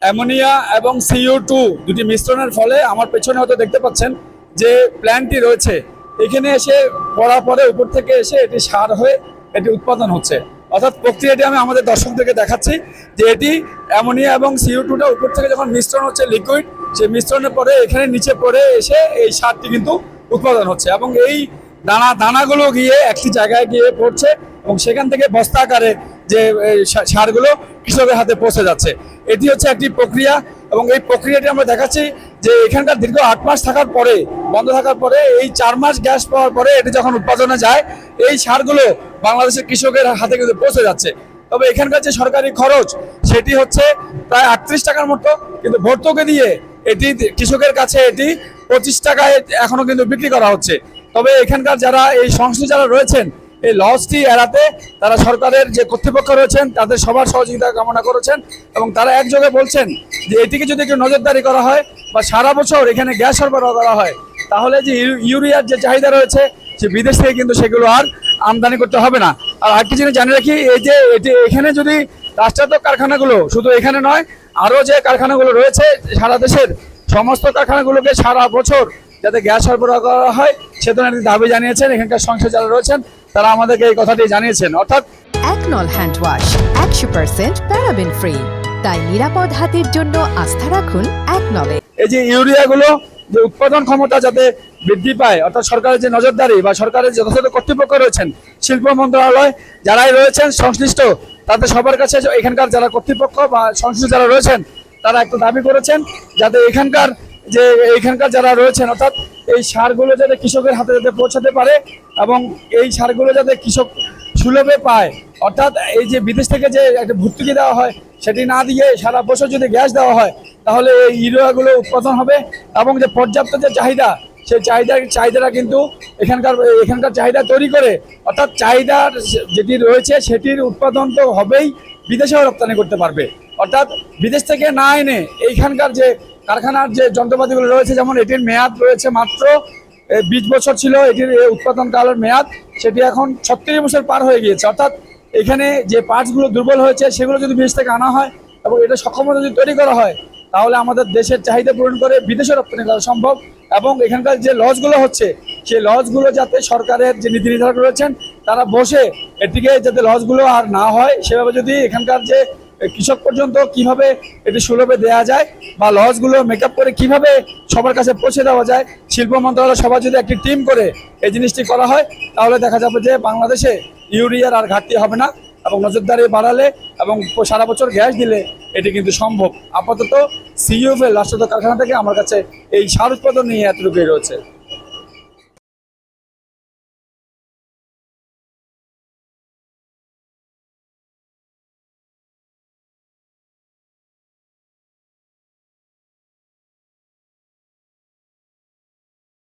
Ammonia এবং CO2 দুটি মিশ্রণের ফলে আমার পেছনে হয়তো দেখতে পাচ্ছেন যে প্ল্যান্টটি রয়েছে, এখানে এসে পড়ার পরে উপর থেকে এসে এটি সার হয়ে এটি উৎপাদন হচ্ছে। অর্থাৎ প্রক্রিয়াটি আমি আমাদের দর্শকদেরকে দেখাচ্ছি যে এটি অ্যামোনিয়া এবং CO2টা উপর থেকে যখন মিশ্রণ হচ্ছে লিকুইড, সেই মিশ্রণের পরে এখানে নিচে পড়ে এসে এই সারটি কিন্তু উৎপাদন হচ্ছে এবং এই দানাগুলো গিয়ে একটি জায়গায় গিয়ে পড়ছে এবং সেখান থেকে বস্তা আকারে যে সারগুলো কৃষকের হাতে পৌঁছে যাচ্ছে। এটি হচ্ছে একটি প্রক্রিয়া এবং এই প্রক্রিয়াটি আমরা দেখাচ্ছি যে এখানকার দীর্ঘ 8 মাস থাকার পরে, বন্ধ থাকার পরে, এই 4 মাস গ্যাস পাওয়ার পরে এটি যখন উৎপাদনে যায়, এই সারগুলো বাংলাদেশের কৃষকের হাতে কিন্তু পৌঁছে যাচ্ছে। তবে এখানকার যে সরকারি খরচ সেটি হচ্ছে প্রায় 38 টাকার মতো, কিন্তু ভর্তুকি দিয়ে এটি কৃষকের কাছে এটি 25 টাকায় এখনো কিন্তু বিক্রি করা হচ্ছে। তবে এখানকার যারা এই সংশ্লিষ্ট যারা রয়েছেন, এই লসটি এড়াতে তারা সরকারের যে কর্তৃপক্ষ রয়েছেন তাদের সবার সহযোগিতা কামনা করেছেন এবং তারা একযোগে বলছেন যে এটিকে যদি একটু নজরদারি করা হয় বা সারা বছর এখানে গ্যাস সরবরাহ করা হয়, তাহলে যে ইউরিয়ার যে চাহিদা রয়েছে সে বিদেশ থেকে কিন্তু সেগুলো আর আমদানি করতে হবে না। আর আরেকটি জিনিস জানিয়ে রাখি, এই যে এটি এখানে যদি রাষ্ট্রায়ত্ত কারখানাগুলো, শুধু এখানে নয় আরও যে কারখানাগুলো রয়েছে সারা দেশের সমস্ত কারখানাগুলোকে সারা বছর যাতে গ্যাস সরবরাহ করা হয় সে ধরনের দাবি জানিয়েছেন এখানকার সংসদ যারা রয়েছেন, তারা আমাদেরকে এই কথাটি জানিয়েছেন। অর্থাৎ একনল হ্যান্ড ওয়াশ 100% প্যারাবেন ফ্রি, তাই নিরাপদ হাতের জন্য আস্থা রাখুন একনলে। এই যে ইউরিয়াগুলো যে উৎপাদন ক্ষমতা যাতে বৃদ্ধি পায়, অর্থাৎ সরকারের যে নজরদারি বা সরকারের যথাযথ কর্তৃপক্ষ রয়েছেন, শিল্প মন্ত্রণালয় যারাই রয়েছেন সংশ্লিষ্ট, তাদের সবার কাছে এখানকার যারা কর্তৃপক্ষ বা সংশ্লিষ্ট যারা রয়েছেন তারা একটা দাবি করেছেন যাতে এখানকার যারা রয়েছেন, অর্থাৎ এই সারগুলো যাতে কৃষকের হাতে যাতে পৌঁছাতে পারে এবং এই সারগুলো যাতে কৃষক সুলভে পায়। অর্থাৎ এই যে বিদেশ থেকে যে একটা ভর্তুকি দেওয়া হয় সেটি না দিয়ে সারা বছর যদি গ্যাস দেওয়া হয় তাহলে এই ইউরিয়াগুলো উৎপাদন হবে এবং যে পর্যাপ্ত যে চাহিদা, সেই চাহিদাটা কিন্তু এখানকার চাহিদা তৈরি করে, অর্থাৎ চাহিদার যেটি রয়েছে সেটির উৎপাদন তো হবেই, বিদেশেও রপ্তানি করতে পারবে। অর্থাৎ বিদেশ থেকে না এনে এইখানকার যে কারখানার যে যন্ত্রপাতিগুলো রয়েছে, যেমন এটির মেয়াদ রয়েছে মাত্র 20 বছর ছিল এটির উৎপাদন কালের মেয়াদ, সেটি এখন 36 বছর পার হয়ে গিয়েছে। অর্থাৎ এখানে যে পার্টসগুলো দুর্বল হয়েছে সেগুলো যদি বিদেশ থেকে আনা হয় এবং এটা সক্ষমতা যদি তৈরি করা হয় তাহলে আমাদের দেশের চাহিদা পূরণ করে বিদেশে রপ্তানি করা সম্ভব। এবং এখানকার যে লসগুলো হচ্ছে সেই লসগুলো যাতে সরকারের যে নীতি নির্ধারক রয়েছেন তারা বসে এটিকে যাতে লসগুলো আর না হয় সেভাবে যদি এখানকার যে কৃষক পর্যন্ত কিভাবে এটি সুলভে দেওয়া যায় বা লসগুলো মেকআপ করে কিভাবে সবার কাছে পৌঁছে দেওয়া যায়, শিল্প মন্ত্রণালয় সবাই যদি একটি টিম করে এই জিনিসটি করা হয় তাহলে দেখা যাবে যে বাংলাদেশে ইউরিয়ার আর ঘাটতি হবে না এবং নজরদারি বাড়ালে এবং সারা বছর গ্যাস দিলে এটি কিন্তু সম্ভব। আপাতত CUFL রাষ্ট্রায়ত্ত কারখানা থেকে আমার কাছে এই সার উৎপাদন নিয়ে এতটুকুই রয়েছে।